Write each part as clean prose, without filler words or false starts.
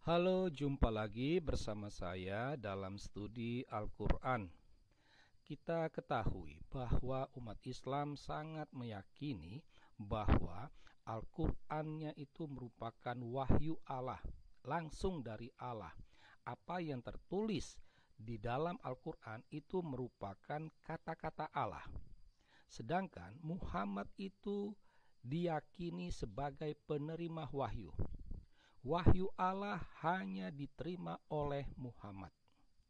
Halo, jumpa lagi bersama saya dalam studi Al-Quran. Kita ketahui bahwa umat Islam sangat meyakini bahwa Al-Qurannya itu merupakan wahyu Allah, langsung dari Allah. Apa yang tertulis di dalam Al-Quran itu merupakan kata-kata Allah. Sedangkan Muhammad itu diyakini sebagai penerima wahyu. Wahyu Allah hanya diterima oleh Muhammad.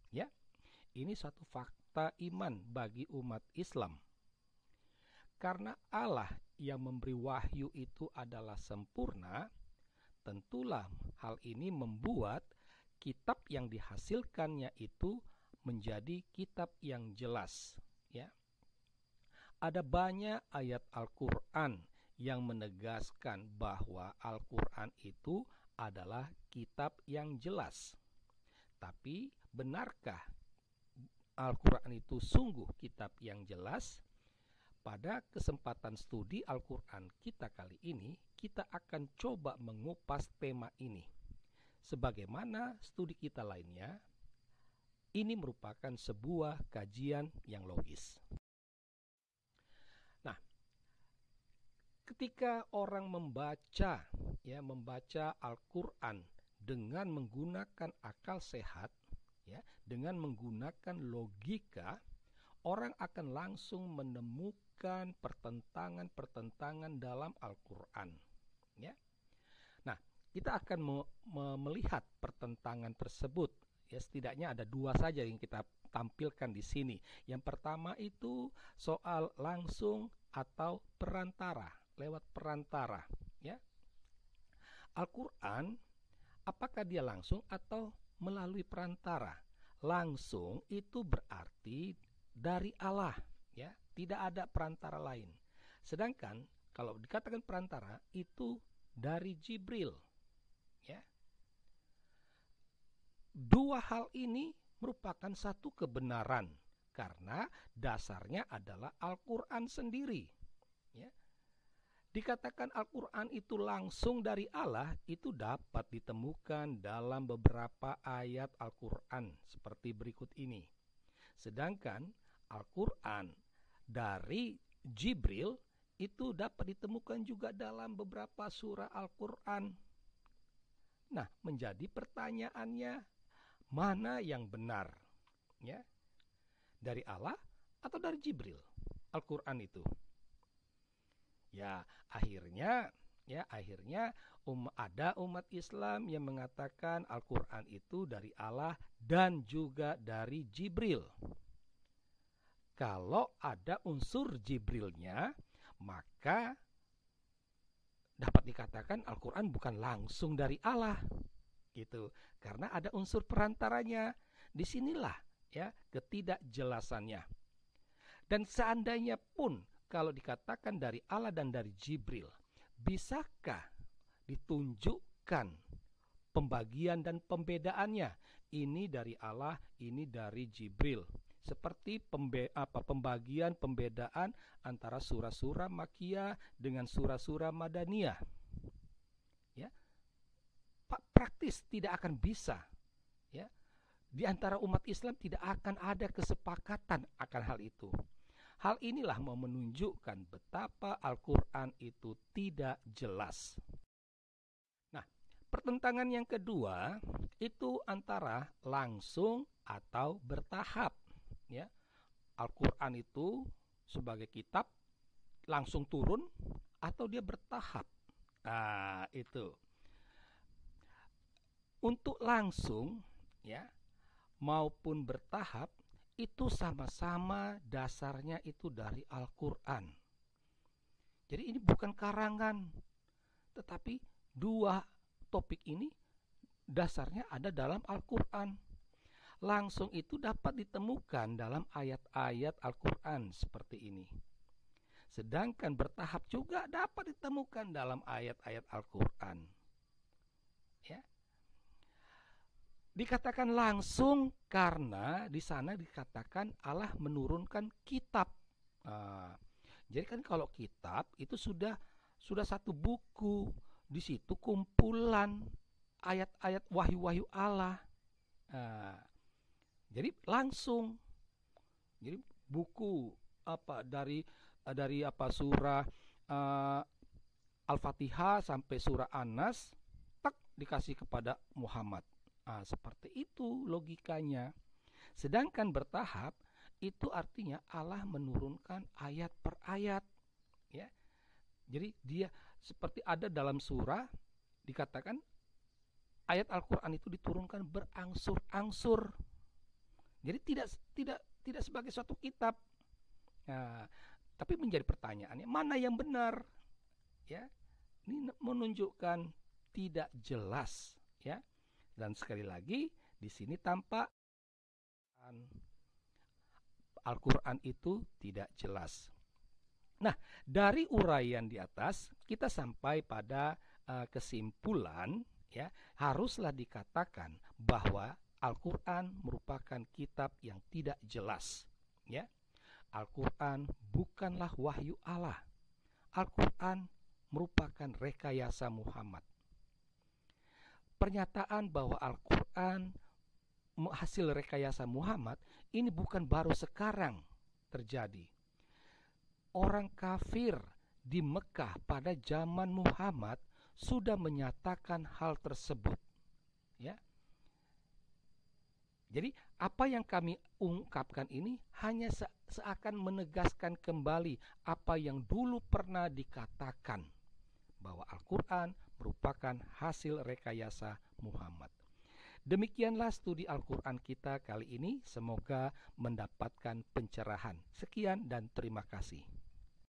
Ya, ini satu fakta iman bagi umat Islam. Karena Allah yang memberi wahyu itu adalah sempurna, tentulah hal ini membuat kitab yang dihasilkannya itu menjadi kitab yang jelas. Ya, ada banyak ayat Al-Quran yang menegaskan bahwa Al-Quran itu adalah kitab yang jelas. Tapi benarkah Al-Quran itu sungguh kitab yang jelas? Pada kesempatan studi Al-Quran kita kali ini, kita akan coba mengupas tema ini. Sebagaimana studi kita lainnya, ini merupakan sebuah kajian yang logis. Nah, ketika orang membaca Al-Quran dengan menggunakan akal sehat, ya, dengan menggunakan logika, orang akan langsung menemukan pertentangan-pertentangan dalam Al-Quran. Ya. Nah, kita akan melihat pertentangan tersebut. Ya, setidaknya ada dua saja yang kita tampilkan di sini. Yang pertama itu soal langsung atau perantara, lewat perantara. Ya. Al-Quran, apakah dia langsung atau melalui perantara? Langsung itu berarti dari Allah, ya, tidak ada perantara lain. Sedangkan kalau dikatakan perantara itu dari Jibril, ya. Dua hal ini merupakan satu kebenaran karena dasarnya adalah Al-Quran sendiri, ya. Dikatakan Al-Quran itu langsung dari Allah itu dapat ditemukan dalam beberapa ayat Al-Quran seperti berikut ini. Sedangkan Al-Quran dari Jibril itu dapat ditemukan juga dalam beberapa surah Al-Quran. Nah, menjadi pertanyaannya, mana yang benar? Ya, dari Allah atau dari Jibril? Al-Quran itu. Ya, akhirnya ada umat Islam yang mengatakan Al-Quran itu dari Allah dan juga dari Jibril. Kalau ada unsur Jibrilnya, maka dapat dikatakan Al-Quran bukan langsung dari Allah, gitu. Karena ada unsur perantaranya. Disinilah ya ketidakjelasannya. Dan seandainya pun kalau dikatakan dari Allah dan dari Jibril, bisakah ditunjukkan pembagian dan pembedaannya? Ini dari Allah, ini dari Jibril. Seperti pembagian pembedaan antara surah-surah Makkiyah dengan surah-surah Madaniyah. Ya, praktis tidak akan bisa. Ya, di antara umat Islam tidak akan ada kesepakatan akan hal itu. Hal inilah mau menunjukkan betapa Al-Quran itu tidak jelas. Nah, pertentangan yang kedua itu antara langsung atau bertahap. Ya, Al-Quran itu sebagai kitab langsung turun atau dia bertahap. Nah, itu. Untuk langsung, ya, maupun bertahap, itu sama-sama dasarnya itu dari Al-Quran. Jadi ini bukan karangan, tetapi dua topik ini dasarnya ada dalam Al-Quran. Langsung itu dapat ditemukan dalam ayat-ayat Al-Quran seperti ini. Sedangkan bertahap juga dapat ditemukan dalam ayat-ayat Al-Quran. Ya. Dikatakan langsung karena di sana dikatakan Allah menurunkan kitab. Jadi kan kalau kitab itu sudah satu buku, di situ kumpulan ayat-ayat wahyu-wahyu Allah. Nah, jadi langsung, jadi buku dari surah uh, Al-Fatihah sampai surah An-Nas tak dikasih kepada Muhammad. Seperti itu logikanya. Sedangkan bertahap itu artinya Allah menurunkan ayat per ayat, ya. Jadi dia seperti ada dalam surah dikatakan ayat Al-Qur'an itu diturunkan berangsur-angsur. Jadi tidak sebagai suatu kitab. Nah, tapi menjadi pertanyaannya mana yang benar? Ya. Ini menunjukkan tidak jelas, ya. Dan sekali lagi di sini tampak Al-Quran itu tidak jelas. Nah, dari uraian di atas kita sampai pada kesimpulan, ya, haruslah dikatakan bahwa Al-Quran merupakan kitab yang tidak jelas, ya. Al-Quran bukanlah wahyu Allah. Al-Quran merupakan rekayasa Muhammad. Pernyataan bahwa Al-Quran hasil rekayasa Muhammad ini bukan baru sekarang terjadi. Orang kafir di Mekah pada zaman Muhammad sudah menyatakan hal tersebut, ya. Jadi apa yang kami ungkapkan ini hanya seakan menegaskan kembali apa yang dulu pernah dikatakan, bahwa Al-Quran merupakan hasil rekayasa Muhammad. Demikianlah studi Al-Quran kita kali ini. Semoga mendapatkan pencerahan. Sekian dan terima kasih.